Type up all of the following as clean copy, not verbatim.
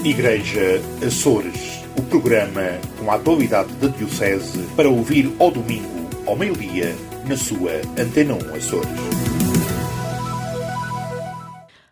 Igreja Açores, o programa com a atualidade da Diocese para ouvir ao domingo, ao meio-dia, na sua Antena 1 Açores.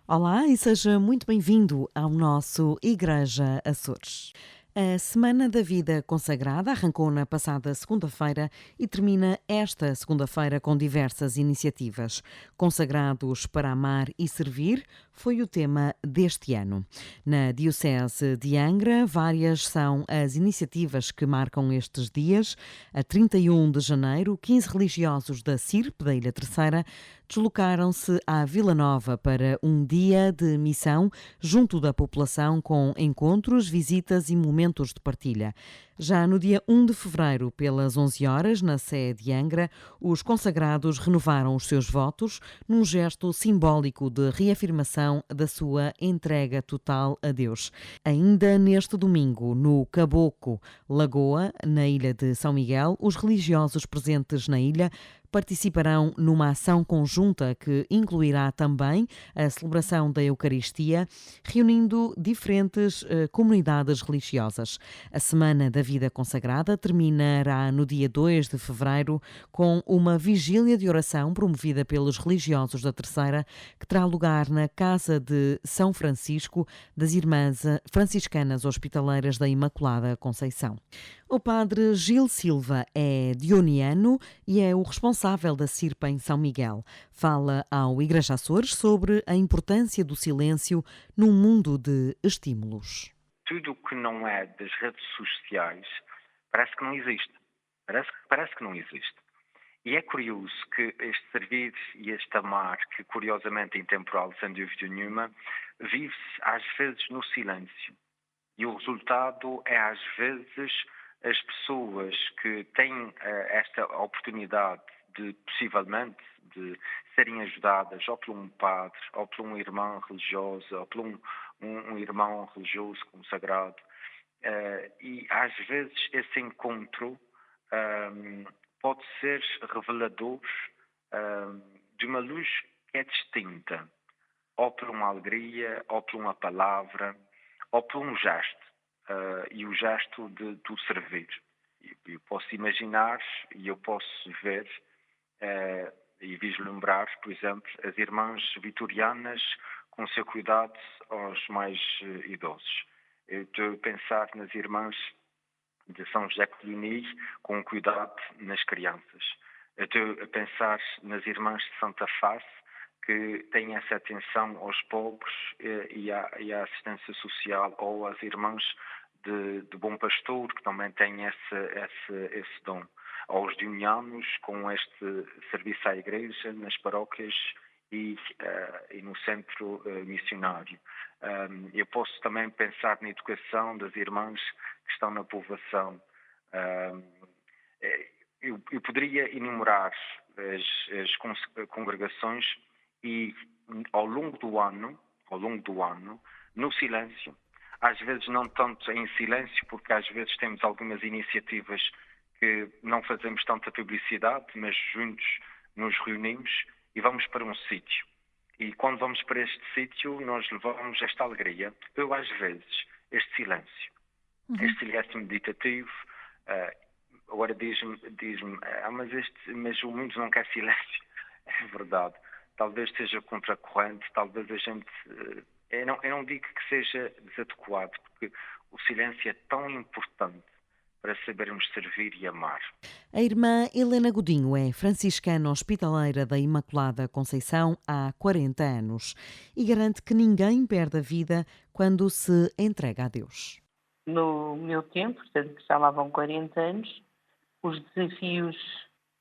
Olá e seja muito bem-vindo ao nosso Igreja Açores. A Semana da Vida Consagrada arrancou na passada segunda-feira e termina esta segunda-feira com diversas iniciativas. Consagrados para amar e servir foi o tema deste ano. Na Diocese de Angra, várias são as iniciativas que marcam estes dias. A 31 de janeiro, 15 religiosos da CIRP, da Ilha Terceira, deslocaram-se à Vila Nova para um dia de missão junto da população com encontros, visitas e momentos de partilha. Já no dia 1 de fevereiro, pelas 11 horas, na Sé de Angra, os consagrados renovaram os seus votos num gesto simbólico de reafirmação da sua entrega total a Deus. Ainda neste domingo, no Caboco, Lagoa, na ilha de São Miguel, os religiosos presentes na ilha participarão numa ação conjunta que incluirá também a celebração da Eucaristia, reunindo diferentes comunidades religiosas. A Semana da Vida Consagrada terminará no dia 2 de fevereiro com uma vigília de oração promovida pelos religiosos da Terceira, que terá lugar na Casa de São Francisco das Irmãs Franciscanas Hospitaleiras da Imaculada Conceição. O padre Gil Silva é dioniano e é o responsável da CIRP em São Miguel. Fala ao Igreja Açores sobre a importância do silêncio num mundo de estímulos. Tudo o que não é das redes sociais parece que não existe. Parece que não existe. E é curioso que este servir e este amar, que curiosamente é intemporal, sem dúvida nenhuma, vive-se às vezes no silêncio. E o resultado é às vezes as pessoas que têm esta oportunidade de, possivelmente, de serem ajudadas ou por um padre, ou por uma irmã religiosa, ou por um irmão religioso consagrado. E às vezes esse encontro pode ser revelador de uma luz que é distinta, ou por uma alegria, ou por uma palavra, ou por um gesto. E o gesto do servir. Eu posso imaginar e eu posso ver e vislumbrar, por exemplo, as irmãs vitorianas com o seu cuidado aos mais idosos. Eu estou a pensar nas irmãs de São José Coligny com cuidado nas crianças. Eu estou a pensar nas irmãs de Santa Face que têm essa atenção aos pobres e à assistência social, ou às irmãs de Bom Pastor, que também têm esse dom, aos dionianos com este serviço à igreja, nas paróquias e no centro missionário. Eu posso também pensar na educação das irmãs que estão na povoação. Eu poderia enumerar as congregações e ao longo do ano, no silêncio, às vezes não tanto em silêncio, porque às vezes temos algumas iniciativas que não fazemos tanta publicidade, mas juntos nos reunimos e vamos para um sítio. E quando vamos para este sítio, nós levamos esta alegria, ou às vezes este silêncio. Este silêncio meditativo. Agora diz-me, mas o mundo não quer silêncio. É verdade. Talvez seja contracorrente, talvez a gente... Eu não digo que seja desadequado, porque o silêncio é tão importante para sabermos servir e amar. A irmã Helena Godinho é franciscana hospitaleira da Imaculada Conceição há 40 anos e garante que ninguém perde a vida quando se entrega a Deus. No meu tempo, portanto, que já lá vão 40 anos, os desafios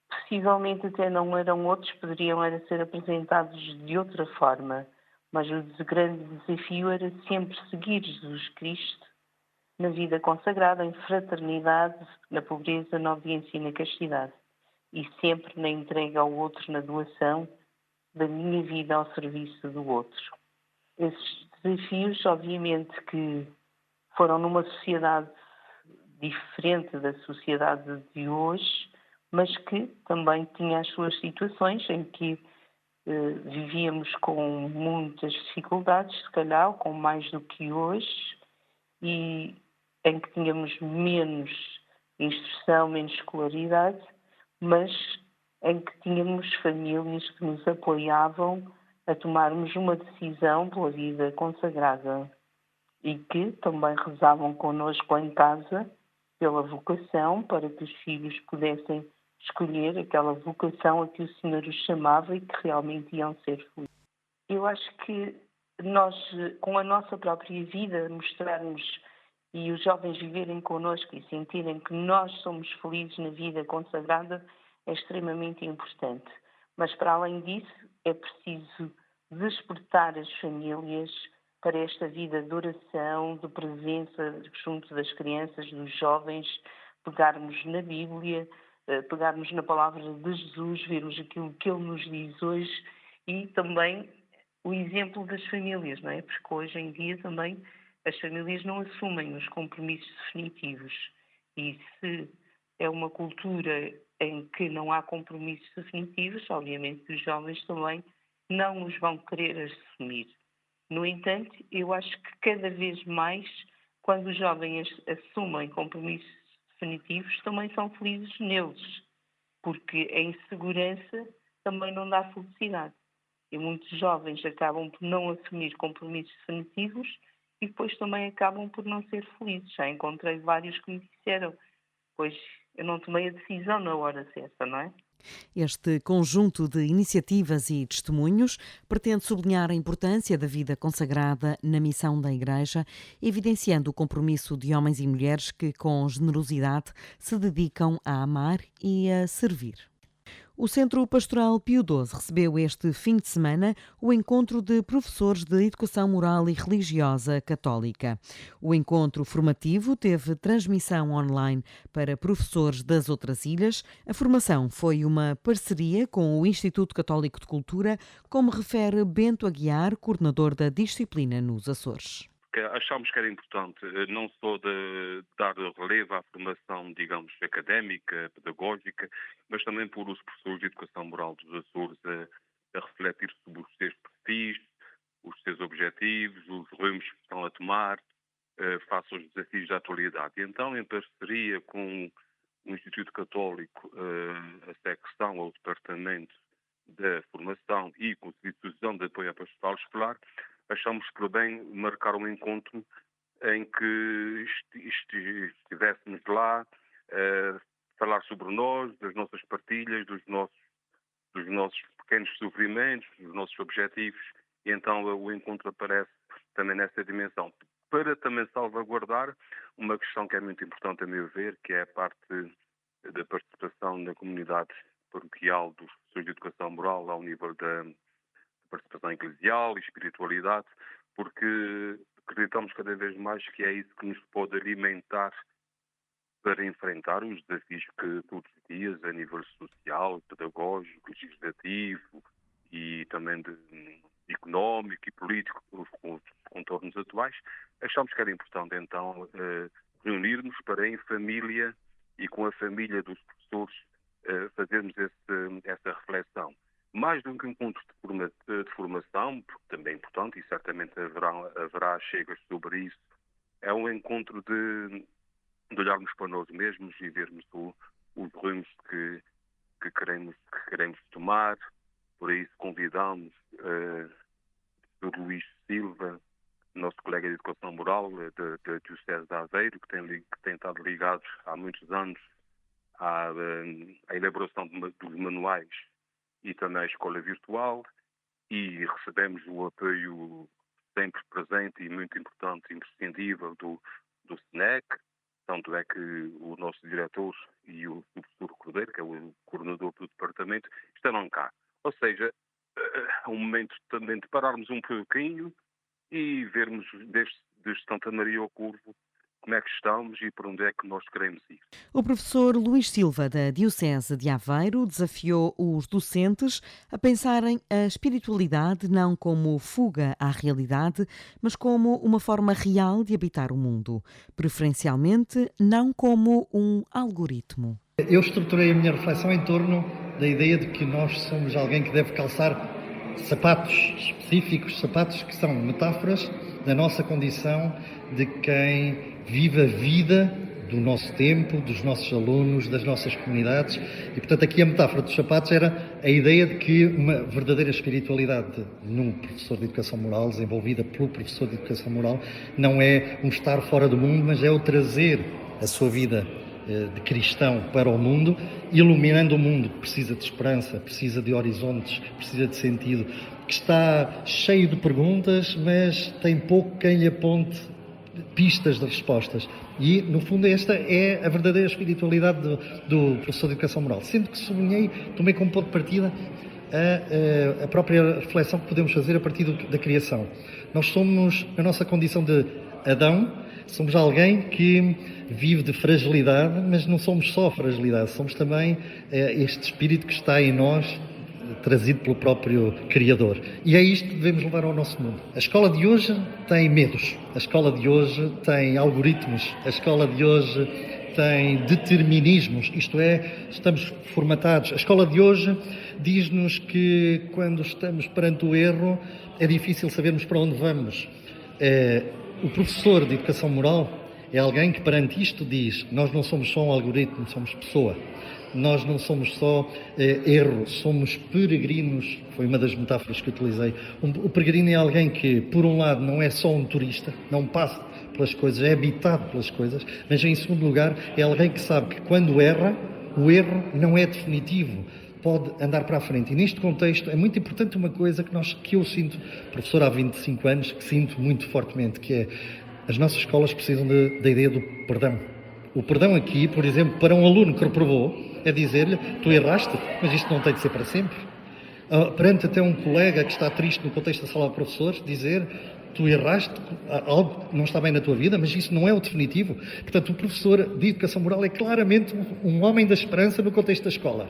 possivelmente até não eram outros, poderiam ser apresentados de outra forma, mas o grande desafio era sempre seguir Jesus Cristo na vida consagrada, em fraternidade, na pobreza, na obediência e na castidade. E sempre na entrega ao outro, na doação da minha vida ao serviço do outro. Esses desafios, obviamente, que foram numa sociedade diferente da sociedade de hoje, mas que também tinha as suas situações em que vivíamos com muitas dificuldades, se calhar, com mais do que hoje, e em que tínhamos menos instrução, menos escolaridade, mas em que tínhamos famílias que nos apoiavam a tomarmos uma decisão pela vida consagrada e que também rezavam connosco em casa pela vocação, para que os filhos pudessem escolher aquela vocação a que o Senhor os chamava e que realmente iam ser felizes. Eu acho que nós, com a nossa própria vida, mostrarmos e os jovens viverem connosco e sentirem que nós somos felizes na vida consagrada é extremamente importante. Mas, para além disso, é preciso despertar as famílias para esta vida de oração, de presença junto das crianças, dos jovens, pegarmos na Bíblia, pegarmos na palavra de Jesus, vermos aquilo que Ele nos diz hoje e também o exemplo das famílias, não é? Porque hoje em dia também as famílias não assumem os compromissos definitivos. E se é uma cultura em que não há compromissos definitivos, obviamente os jovens também não os vão querer assumir. No entanto, eu acho que cada vez mais, quando os jovens assumem compromissos definitivos, também são felizes neles, porque a insegurança também não dá felicidade. E muitos jovens acabam por não assumir compromissos definitivos e depois também acabam por não ser felizes. Já encontrei vários que me disseram, pois eu não tomei a decisão na hora certa, não é? Este conjunto de iniciativas e testemunhos pretende sublinhar a importância da vida consagrada na missão da Igreja, evidenciando o compromisso de homens e mulheres que, com generosidade, se dedicam a amar e a servir. O Centro Pastoral Pio XII recebeu este fim de semana o encontro de professores de Educação Moral e Religiosa Católica. O encontro formativo teve transmissão online para professores das outras ilhas. A formação foi uma parceria com o Instituto Católico de Cultura, como refere Bento Aguiar, coordenador da disciplina nos Açores. Achamos que era importante não só de dar relevo à formação, digamos, académica, pedagógica, mas também por os professores de educação moral dos Açores a refletir sobre os seus perfis, os seus objetivos, os rumos que estão a tomar face aos desafios da atualidade. E então, em parceria com o Instituto Católico, a secção ou o Departamento da Formação e com a Instituição de Apoio à Pastoral Escolar, achamos por bem marcar um encontro em que estivéssemos lá a falar sobre nós, das nossas partilhas, dos nossos pequenos sofrimentos, dos nossos objetivos, e então o encontro aparece também nessa dimensão. Para também salvaguardar uma questão que é muito importante a meu ver, que é a parte da participação na comunidade paroquial dos professores de educação moral ao nível da participação eclesial e espiritualidade, porque acreditamos cada vez mais que é isso que nos pode alimentar para enfrentar os desafios que todos os dias, a nível social, pedagógico, legislativo e também económico e político, com os contornos atuais, achamos que era importante então reunirmos para em família e com a família dos professores fazermos essa reflexão. Mais do que um encontro de formação, porque também é importante e certamente haverá chegas sobre isso, é um encontro de olharmos para nós mesmos e vermos os rumos que queremos tomar. Por isso convidamos o Luís Silva, nosso colega de Educação Moral da Diocese de Aveiro, que tem estado ligado há muitos anos à elaboração dos manuais e também a escola virtual, e recebemos o apoio sempre presente e muito importante, imprescindível do SNEC, tanto é que o nosso diretor e o professor Cordeiro, que é o coordenador do departamento, estarão cá. Ou seja, é um momento também de pararmos um pouquinho e vermos desde Santa Maria ao Curvo como é que estamos e para onde é que nós queremos ir. O professor Luís Silva, da Diocese de Aveiro, desafiou os docentes a pensarem a espiritualidade não como fuga à realidade, mas como uma forma real de habitar o mundo, preferencialmente não como um algoritmo. Eu estruturei a minha reflexão em torno da ideia de que nós somos alguém que deve calçar sapatos específicos, sapatos que são metáforas da nossa condição de quem vive a vida do nosso tempo, dos nossos alunos, das nossas comunidades. E, portanto, aqui a metáfora dos sapatos era a ideia de que uma verdadeira espiritualidade num professor de educação moral, desenvolvida pelo professor de educação moral, não é um estar fora do mundo, mas é o trazer a sua vida de cristão para o mundo, iluminando o mundo que precisa de esperança, precisa de horizontes, precisa de sentido, que está cheio de perguntas, mas tem pouco quem lhe aponte pistas de respostas. E, no fundo, esta é a verdadeira espiritualidade do professor de educação moral. Sendo que tomei como ponto de partida a própria reflexão que podemos fazer a partir da criação. Nós somos, na nossa condição de Adão, somos alguém que vive de fragilidade, mas não somos só fragilidade, somos também este espírito que está em nós, trazido pelo próprio Criador. E é isto que devemos levar ao nosso mundo. A escola de hoje tem medos, a escola de hoje tem algoritmos, a escola de hoje tem determinismos, isto é, estamos formatados. A escola de hoje diz-nos que quando estamos perante o erro é difícil sabermos para onde vamos. O professor de educação moral é alguém que perante isto diz: nós não somos só um algoritmo, somos pessoa. Nós não somos só erro, somos peregrinos. Foi uma das metáforas que utilizei. O peregrino é alguém que, por um lado, não é só um turista, não passa pelas coisas, é habitado pelas coisas, mas em segundo lugar é alguém que sabe que quando erra, o erro não é definitivo, pode andar para a frente. E neste contexto é muito importante uma coisa que eu sinto, professor há 25 anos, que sinto muito fortemente, que é: as nossas escolas precisam da ideia do perdão. O perdão aqui, por exemplo, para um aluno que reprovou, é dizer-lhe: tu erraste, mas isto não tem de ser para sempre. Perante até um colega que está triste no contexto da sala de professores, dizer: tu erraste, algo não está bem na tua vida, mas isso não é o definitivo. Portanto, o professor de educação moral é claramente um homem da esperança no contexto da escola.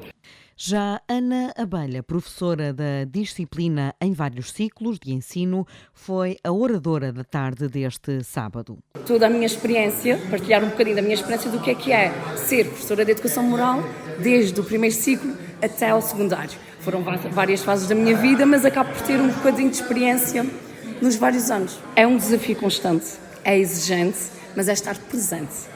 Já Ana Abelha, professora da disciplina em vários ciclos de ensino, foi a oradora da tarde deste sábado. Toda a minha experiência, partilhar um bocadinho da minha experiência do que é ser professora de educação moral, desde o primeiro ciclo até ao secundário. Foram várias fases da minha vida, mas acabo por ter um bocadinho de experiência nos vários anos. É um desafio constante, é exigente, mas é estar presente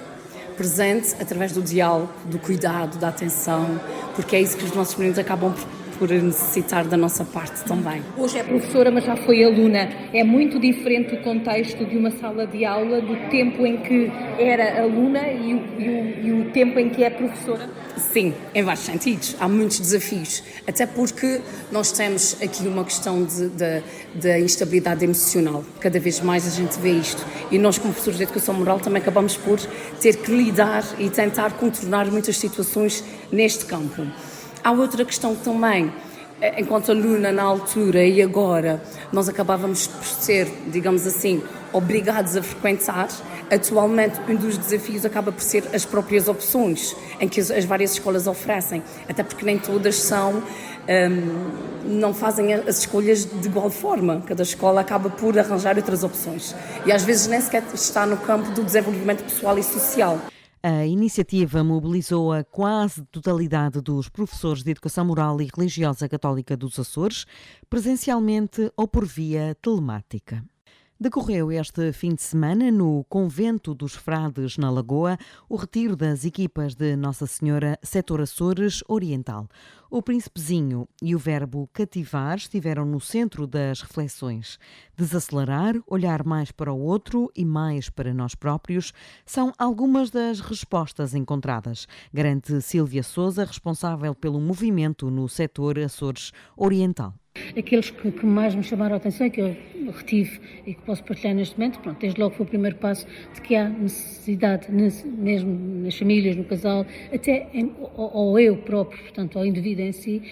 através do diálogo, do cuidado, da atenção, porque é isso que os nossos meninos acabam por necessitar da nossa parte também. Hoje é professora, mas já foi aluna. É muito diferente o contexto de uma sala de aula do tempo em que era aluna e o tempo em que é professora? Sim, em vários sentidos. Há muitos desafios, até porque nós temos aqui uma questão da instabilidade emocional. Cada vez mais a gente vê isto. E nós, como professores de educação moral, também acabamos por ter que lidar e tentar contornar muitas situações neste campo. Há outra questão também, enquanto aluna na altura e agora, nós acabávamos por ser, digamos assim, obrigados a frequentar. Atualmente, um dos desafios acaba por ser as próprias opções em que as várias escolas oferecem, até porque nem todas não fazem as escolhas de igual forma. Cada escola acaba por arranjar outras opções e às vezes nem sequer está no campo do desenvolvimento pessoal e social. A iniciativa mobilizou a quase totalidade dos professores de Educação Moral e Religiosa Católica dos Açores, presencialmente ou por via telemática. Decorreu este fim de semana no Convento dos Frades, na Lagoa, o retiro das equipas de Nossa Senhora Setor Açores Oriental. O Príncipezinho e o verbo cativar estiveram no centro das reflexões. Desacelerar, olhar mais para o outro e mais para nós próprios são algumas das respostas encontradas, garante Sílvia Sousa, responsável pelo movimento no setor Açores Oriental. Aqueles que mais me chamaram a atenção, que eu retive e que posso partilhar neste momento, desde logo foi o primeiro passo de que há necessidade, mesmo nas famílias, no casal, até ou eu próprio, portanto, ao indivíduo em si,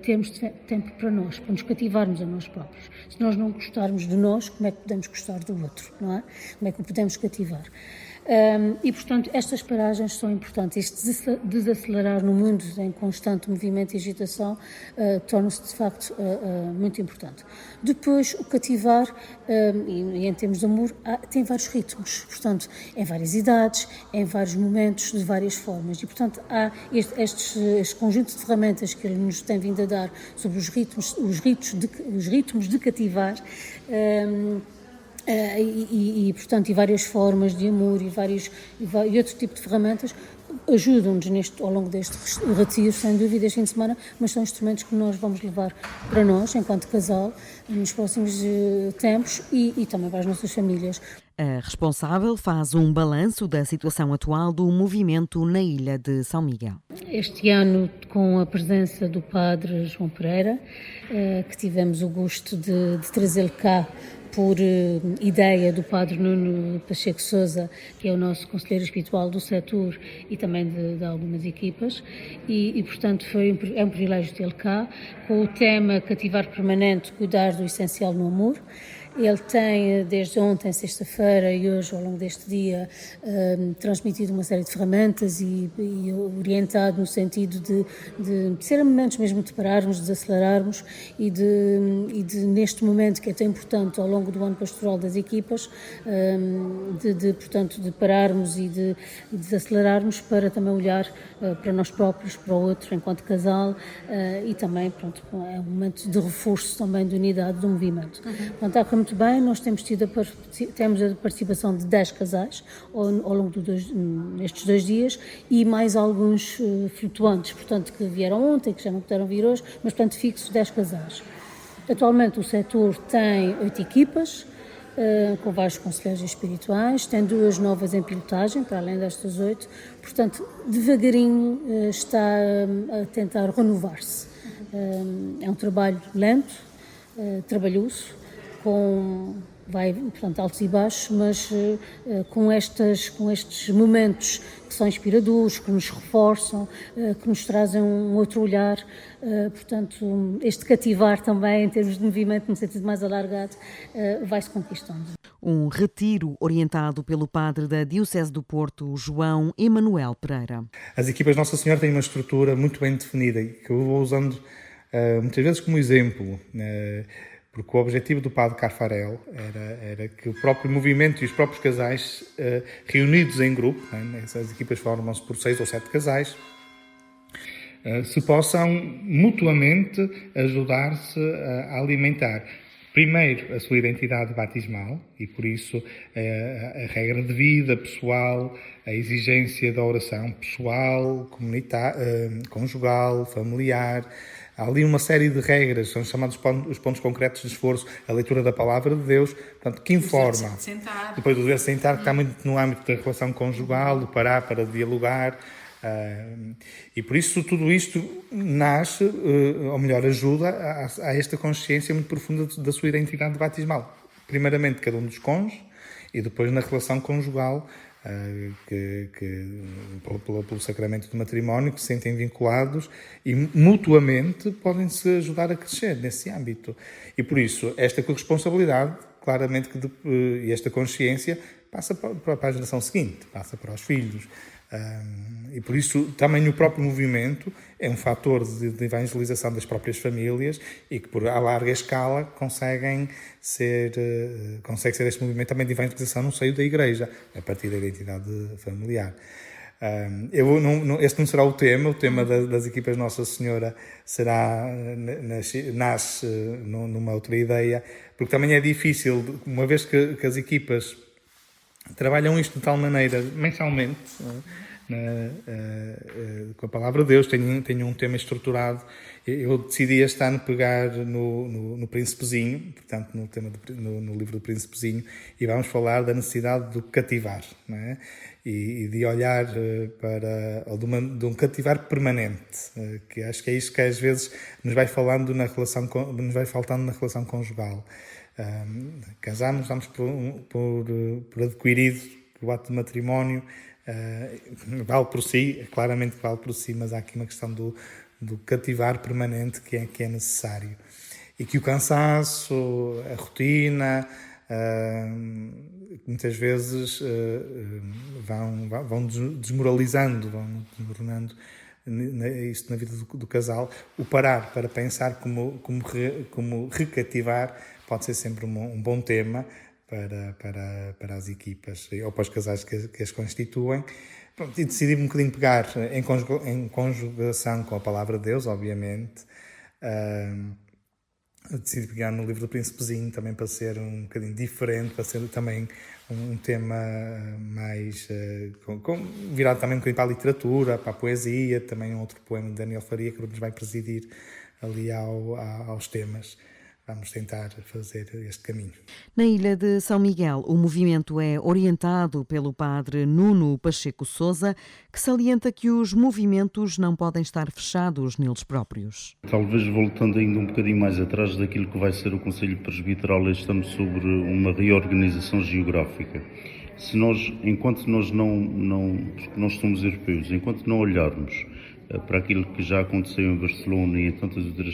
termos tempo para nós, para nos cativarmos a nós próprios. Se nós não gostarmos de nós, como é que podemos gostar do outro, não é? Como é que o podemos cativar? E, portanto, estas paragens são importantes. Este desacelerar no mundo em constante movimento e agitação torna-se, de facto, muito importante. Depois, o cativar, e em termos de amor, tem vários ritmos. Portanto, em várias idades, em vários momentos, de várias formas. E, portanto, há este conjunto de ferramentas que ele nos tem vindo a dar sobre os ritmos de cativar, Portanto, e várias formas de amor e outro tipo de ferramentas ajudam-nos ao longo deste retiro, sem dúvida, este fim de semana, mas são instrumentos que nós vamos levar para nós, enquanto casal, nos próximos tempos e também para as nossas famílias. A responsável faz um balanço da situação atual do movimento na Ilha de São Miguel. Este ano, com a presença do Padre João Pereira, que tivemos o gosto de trazê-lo cá por ideia do Padre Nuno Pacheco Sousa, que é o nosso conselheiro espiritual do setor e também de algumas equipas, portanto é um privilégio tê-lo cá, com o tema Cativar Permanente, Cuidar do Essencial no Amor. Ele tem, desde ontem, sexta-feira, e hoje, ao longo deste dia, transmitido uma série de ferramentas e orientado no sentido de ser momentos mesmo de pararmos, de desacelerarmos e de, neste momento, que é tão importante ao longo do ano pastoral das equipas, portanto, de pararmos e de desacelerarmos para também olhar para nós próprios, para o outro, enquanto casal, e também, pronto, é um momento de reforço também de unidade do movimento. Portanto, muito bem, nós temos a participação de 10 casais ao longo nestes 2 dias e mais alguns flutuantes, portanto, que vieram ontem, que já não puderam vir hoje, mas, portanto, fixo 10 casais. Atualmente o setor tem 8 equipas, com vários conselheiros espirituais, tem 2 novas em pilotagem, para além destas 8, portanto, devagarinho está a tentar renovar-se. É um trabalho lento, trabalhoso, portanto, altos e baixos, mas com estes momentos que são inspiradores, que nos reforçam, que nos trazem um outro olhar, portanto, este cativar também, em termos de movimento, no sentido mais alargado, vai-se conquistando. Um retiro orientado pelo padre da Diocese do Porto, João Emanuel Pereira. As equipas Nossa Senhora têm uma estrutura muito bem definida e que eu vou usando muitas vezes como exemplo, porque o objetivo do padre Carfarel era que o próprio movimento e os próprios casais reunidos em grupo, essas equipas formam-se por 6 ou 7 casais, se possam mutuamente ajudar-se a alimentar, primeiro, a sua identidade batismal, e por isso a regra de vida pessoal, a exigência da oração pessoal, conjugal, familiar. Há ali uma série de regras, são chamados os pontos concretos de esforço, a leitura da palavra de Deus, portanto, que informa. Depois do dever de sentar, que está muito no âmbito da relação conjugal, do parar para dialogar. E por isso tudo isto nasce, ou melhor, ajuda a esta consciência muito profunda da sua identidade batismal. Primeiramente, cada um dos cônjuges, e depois na relação conjugal, pelo sacramento do matrimónio, que se sentem vinculados e mutuamente podem-se ajudar a crescer nesse âmbito. E por isso, esta corresponsabilidade, claramente, e esta consciência passa para a geração seguinte, passa para os filhos. E por isso também o próprio movimento é um fator de evangelização das próprias famílias e que a larga escala consegue ser este movimento também de evangelização no seio da Igreja, a partir da identidade familiar. Este não será o tema das equipas Nossa Senhora nasce numa outra ideia, porque também é difícil, uma vez que as equipas trabalham isto de tal maneira, mensalmente, com a palavra de Deus, tenho um tema estruturado. Eu decidi este ano pegar no Príncipezinho, portanto, no livro do Príncipezinho, e vamos falar da necessidade do cativar, não é? E de olhar de um cativar permanente, que acho que é isso que às vezes nos vai faltando na relação conjugal. Casamos, damos por adquirido o ato de matrimónio, vale por si, claramente vale por si, mas há aqui uma questão do cativar permanente que é necessário. E que o cansaço, a rotina, muitas vezes vão desmoralizando, vão desmoronando isto na vida do casal. O parar para pensar como recativar pode ser sempre um bom tema para as equipas ou para os casais que as constituem. Pronto, e decidi um bocadinho pegar em conjugação com a palavra de Deus, obviamente, decidi pegar no livro do Príncipezinho também para ser um bocadinho diferente, para ser também um tema mais virado também um bocadinho para a literatura, para a poesia, também outro poema de Daniel Faria que nos vai presidir ali aos temas. Vamos tentar fazer este caminho. Na ilha de São Miguel, o movimento é orientado pelo padre Nuno Pacheco Sousa, que salienta que os movimentos não podem estar fechados neles próprios. Talvez voltando ainda um bocadinho mais atrás daquilo que vai ser o Conselho Presbiteral este ano sobre uma reorganização geográfica. Se nós, enquanto nós porque nós somos europeus, enquanto não olharmos para aquilo que já aconteceu em Barcelona e em tantas outras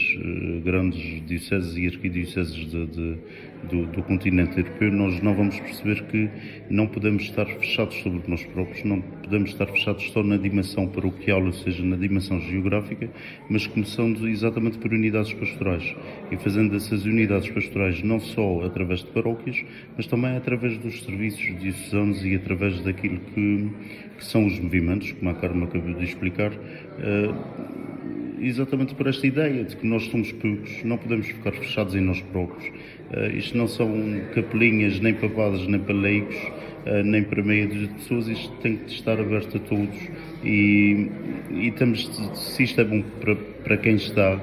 grandes dioceses e arquidioceses do continente europeu, nós não vamos perceber que não podemos estar fechados sobre nós próprios, não podemos estar fechados só na dimensão paroquial, ou seja, na dimensão geográfica, mas começando exatamente por unidades pastorais e fazendo essas unidades pastorais não só através de paróquias, mas também através dos serviços diocesanos e através daquilo que são os movimentos, como a Carma acabou de explicar, exatamente por esta ideia de que nós somos poucos, não podemos ficar fechados em nós próprios. Isto não são capelinhas, nem para padres, nem para leigos, nem para meia dúzia de pessoas, isto tem que estar aberto a todos e se isto é bom para quem está,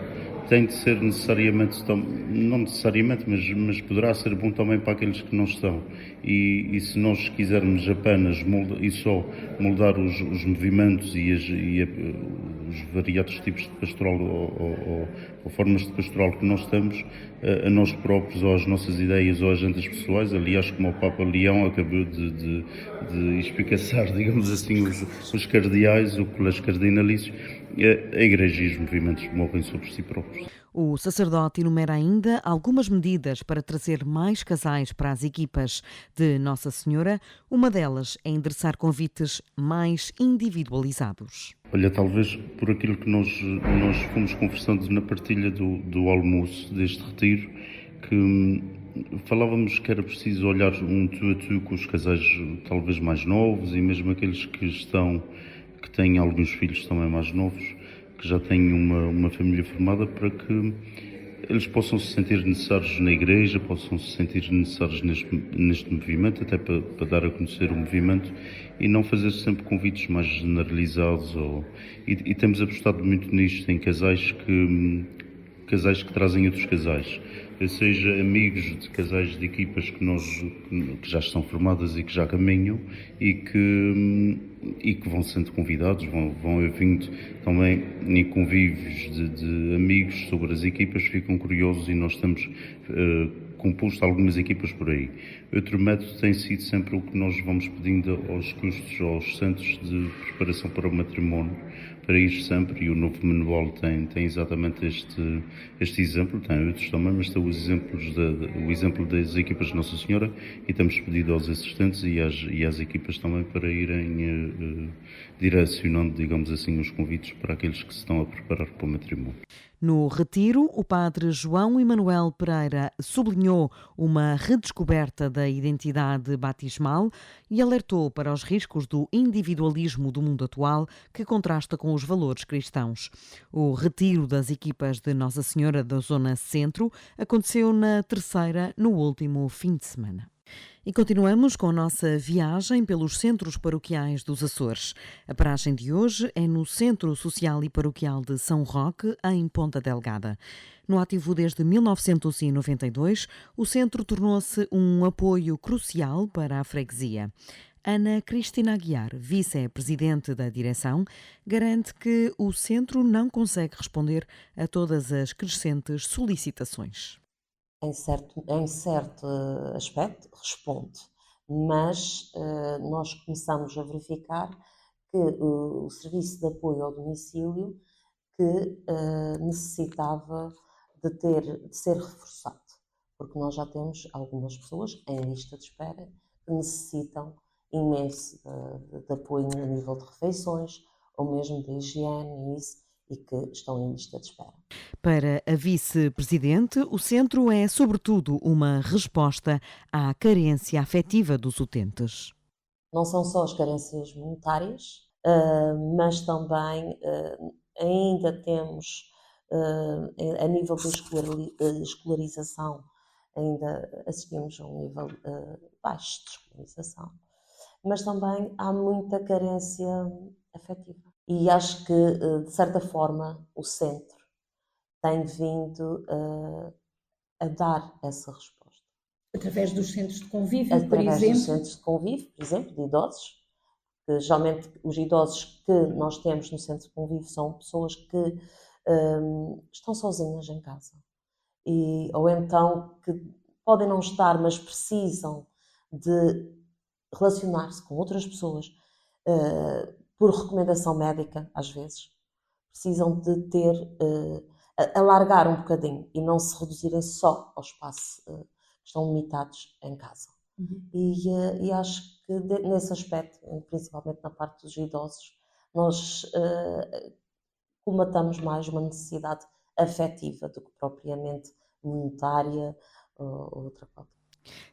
tem de ser necessariamente, não necessariamente, mas poderá ser bom também para aqueles que não estão. E se nós quisermos apenas moldar os movimentos e os variados tipos de pastoral ou formas de pastoral que nós temos, a nós próprios, ou às nossas ideias ou agendas pessoais, aliás, como o Papa Leão acabou de espicaçar, digamos assim, os cardeais, o colégio cardinalício, a Igreja e os movimentos morrem sobre si próprios. O sacerdote enumera ainda algumas medidas para trazer mais casais para as equipas de Nossa Senhora. Uma delas é endereçar convites mais individualizados. Olha, talvez por aquilo que nós fomos conversando na partilha do almoço deste retiro, que falávamos que era preciso olhar um tu a tu com os casais talvez mais novos e mesmo aqueles que têm alguns filhos também mais novos, que já têm uma família formada, para que eles possam se sentir necessários na igreja, possam se sentir necessários neste movimento, até para dar a conhecer o movimento e não fazer sempre convites mais generalizados. E temos apostado muito nisto, em casais que trazem outros casais, seja amigos de casais de equipas que já estão formadas e que já caminham e que vão sendo convidados, vão vindo também em convívios de amigos sobre as equipas, ficam curiosos e nós temos composto algumas equipas por aí. Outro método tem sido sempre o que nós vamos pedindo aos custos, aos centros de preparação para o matrimónio, para ir sempre, e o novo manual tem exatamente este exemplo, tem outros também, mas tem o exemplo das equipas de Nossa Senhora, e temos pedido aos assistentes e às equipas também para irem direcionando, digamos assim, os convites para aqueles que se estão a preparar para o matrimónio. No retiro, o padre João Emanuel Pereira sublinhou uma redescoberta da identidade batismal e alertou para os riscos do individualismo do mundo atual, que contrasta com os valores cristãos. O retiro das equipas de Nossa Senhora da Zona Centro aconteceu na terceira, no último fim de semana. E continuamos com a nossa viagem pelos centros paroquiais dos Açores. A paragem de hoje é no Centro Social e Paroquial de São Roque, em Ponta Delgada. No ativo desde 1992, o centro tornou-se um apoio crucial para a freguesia. Ana Cristina Aguiar, vice-presidente da direção, garante que o centro não consegue responder a todas as crescentes solicitações. Em certo aspecto, responde, mas nós começamos a verificar que o serviço de apoio ao domicílio que necessitava de ser reforçado, porque nós já temos algumas pessoas em lista de espera que necessitam imenso de apoio a nível de refeições ou mesmo de higiene e que estão em lista de espera. Para a vice-presidente, o centro é, sobretudo, uma resposta à carência afetiva dos utentes. Não são só as carências monetárias, mas também ainda temos A nível da escolarização, ainda assistimos a um nível baixo de escolarização, mas também há muita carência afetiva. E acho que, de certa forma, o centro tem vindo a dar essa resposta. Através dos centros de convívio, por Através exemplo? dos centros de convívio, por exemplo, de idosos, que geralmente os idosos que nós temos no centro de convívio são pessoas que estão sozinhas em casa. Ou então que podem não estar, mas precisam de relacionar-se com outras pessoas por recomendação médica, às vezes. Precisam de ter, alargar um bocadinho e não se reduzirem só ao espaço que estão limitados em casa. E acho que nesse aspecto, principalmente na parte dos idosos, nós comatamos mais uma necessidade afetiva do que propriamente monetária ou outra coisa.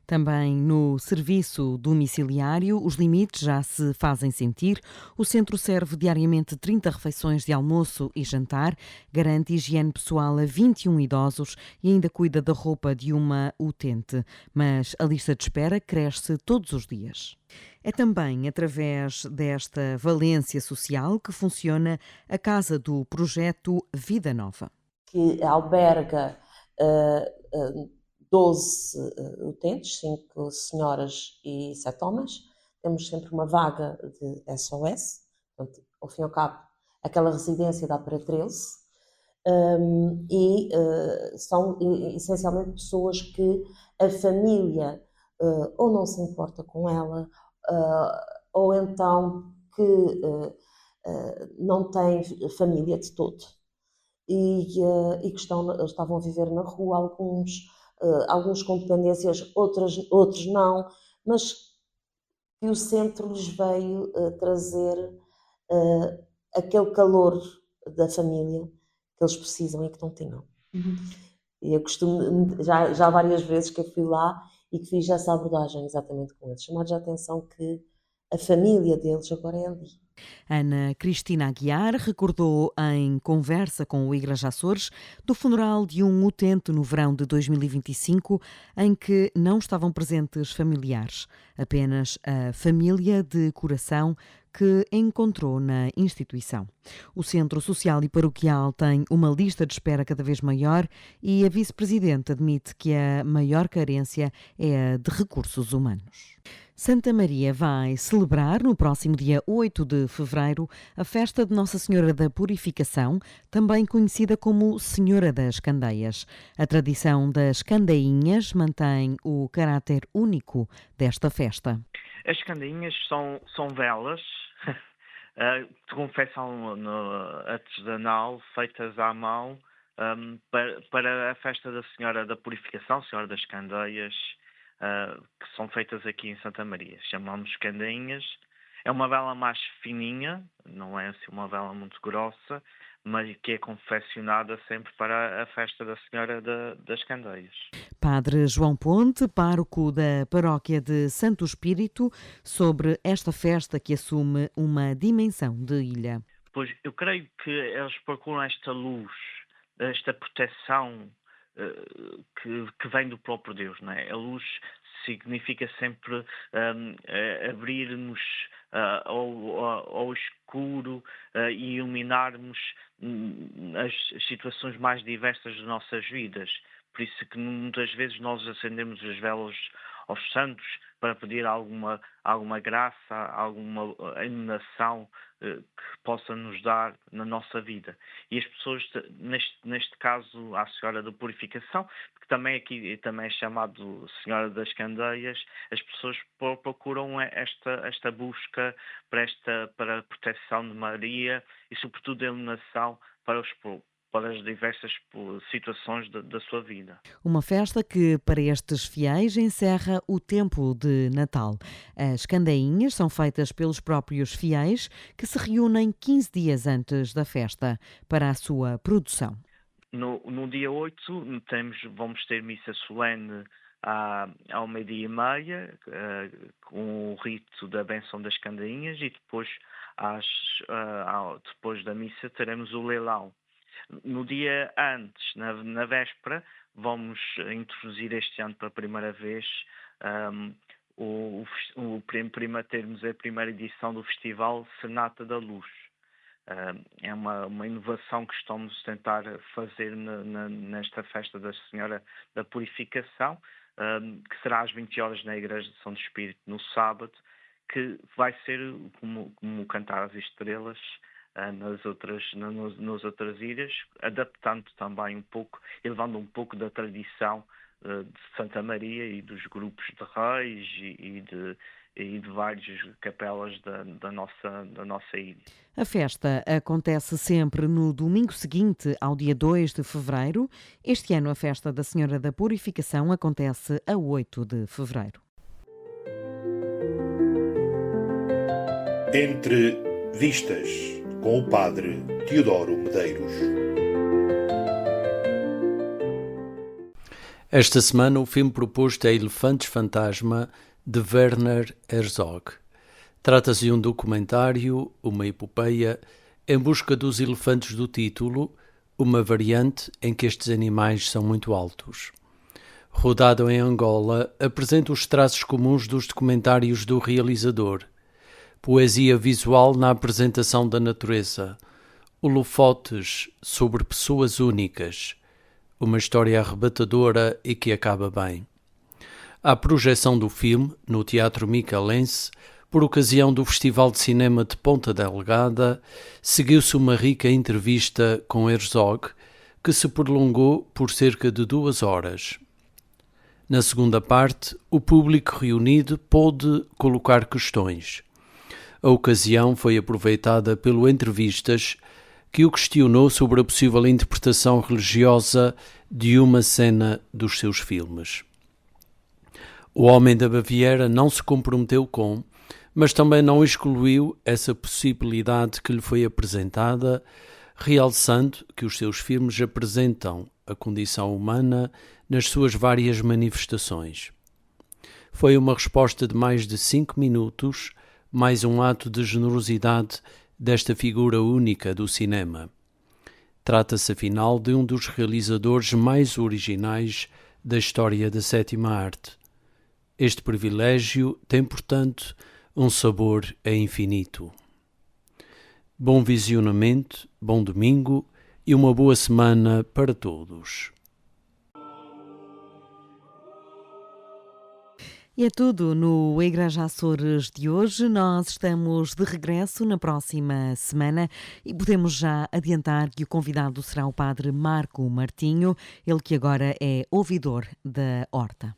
Também no serviço domiciliário, os limites já se fazem sentir. O centro serve diariamente 30 refeições de almoço e jantar, garante higiene pessoal a 21 idosos e ainda cuida da roupa de uma utente. Mas a lista de espera cresce todos os dias. É também através desta valência social que funciona a Casa do Projeto Vida Nova, que alberga 12 utentes, 5 senhoras e 7 homens. Temos sempre uma vaga de SOS, portanto, ao fim e ao cabo, aquela residência dá para 13, são essencialmente pessoas que a família ou não se importa com ela, ou então que não tem família de todo. E que estavam a viver na rua, alguns com dependências, outros não, mas que o centro lhes veio trazer aquele calor da família que eles precisam e que não tinham. E eu costumo, já várias vezes que eu fui lá e que fiz essa abordagem exatamente com eles, chamar-lhes a atenção que a família deles agora é ali. Ana Cristina Aguiar recordou em conversa com o Igreja Açores do funeral de um utente no verão de 2025 em que não estavam presentes familiares, apenas a família de coração que encontrou na instituição. O Centro Social e Paroquial tem uma lista de espera cada vez maior e a vice-presidente admite que a maior carência é a de recursos humanos. Santa Maria vai celebrar no próximo dia 8 de fevereiro a festa de Nossa Senhora da Purificação, também conhecida como Senhora das Candeias. A tradição das candainhas mantém o caráter único desta festa. As candainhas são velas de confecção artesanal feitas à mão para a festa da Senhora da Purificação, Senhora das Candeias, que são feitas aqui em Santa Maria. Chamamos candainhas. É uma vela mais fininha, não é assim uma vela muito grossa, mas que é confeccionada sempre para a festa da Senhora das Candeias. Padre João Ponte, pároco da paróquia de Santo Espírito, sobre esta festa que assume uma dimensão de ilha. Pois, eu creio que eles procuram esta luz, esta proteção que vem do próprio Deus, não é? A luz significa sempre abrir-nos ao escuro e iluminarmos as situações mais diversas de nossas vidas. Por isso que muitas vezes nós acendemos as velas aos santos para pedir alguma graça, alguma iluminação que possa nos dar na nossa vida. E as pessoas, neste caso, a Senhora da Purificação, que também aqui também é chamado Senhora das Candeias, as pessoas procuram esta busca para a proteção de Maria e, sobretudo, a iluminação para as diversas situações da sua vida. Uma festa que, para estes fiéis, encerra o tempo de Natal. As candainhas são feitas pelos próprios fiéis, que se reúnem 15 dias antes da festa para a sua produção. No dia 8 vamos ter missa solene ao 12h30, com o rito da benção das candainhas, e depois da missa teremos o leilão. No dia antes, na véspera, vamos introduzir este ano pela primeira vez termos a primeira edição do Festival Serenata da Luz. É uma inovação que estamos a tentar fazer nesta festa da Senhora da Purificação, que será às 20 horas na Igreja de São do Espírito, no sábado, que vai ser como Cantar às Estrelas nas outras ilhas, adaptando também um pouco, elevando um pouco da tradição de Santa Maria e dos grupos de reis e de várias capelas da nossa ilha. A festa acontece sempre no domingo seguinte ao dia 2 de fevereiro. Este ano a festa da Senhora da Purificação acontece a 8 de fevereiro. Entre Vistas, com o Padre Teodoro Medeiros. Esta semana o filme proposto é Elefantes Fantasma, de Werner Herzog. Trata-se de um documentário, uma epopeia, em busca dos elefantes do título, uma variante em que estes animais são muito altos. Rodado em Angola, apresenta os traços comuns dos documentários do realizador. Poesia visual na apresentação da natureza, holofotes sobre pessoas únicas, uma história arrebatadora e que acaba bem. A projeção do filme, no Teatro Micalense, por ocasião do Festival de Cinema de Ponta Delgada, seguiu-se uma rica entrevista com Herzog, que se prolongou por cerca de 2 horas. Na segunda parte, o público reunido pôde colocar questões. A ocasião foi aproveitada pelo Entrevistas, que o questionou sobre a possível interpretação religiosa de uma cena dos seus filmes. O Homem da Baviera não se comprometeu com, mas também não excluiu essa possibilidade que lhe foi apresentada, realçando que os seus filmes apresentam a condição humana nas suas várias manifestações. Foi uma resposta de mais de 5 minutos, mais um ato de generosidade desta figura única do cinema. Trata-se, afinal, de um dos realizadores mais originais da história da sétima arte. Este privilégio tem, portanto, um sabor a infinito. Bom visionamento, bom domingo e uma boa semana para todos. E é tudo no Igreja Açores de hoje. Nós estamos de regresso na próxima semana e podemos já adiantar que o convidado será o Padre Marco Martinho, ele que agora é ouvidor da Horta.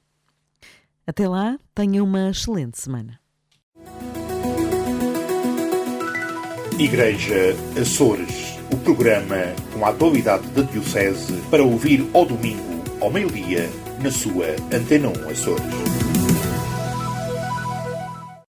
Até lá, tenha uma excelente semana. Igreja Açores, o programa com a atualidade da Diocese para ouvir ao domingo, ao meio-dia, na sua Antena 1 Açores.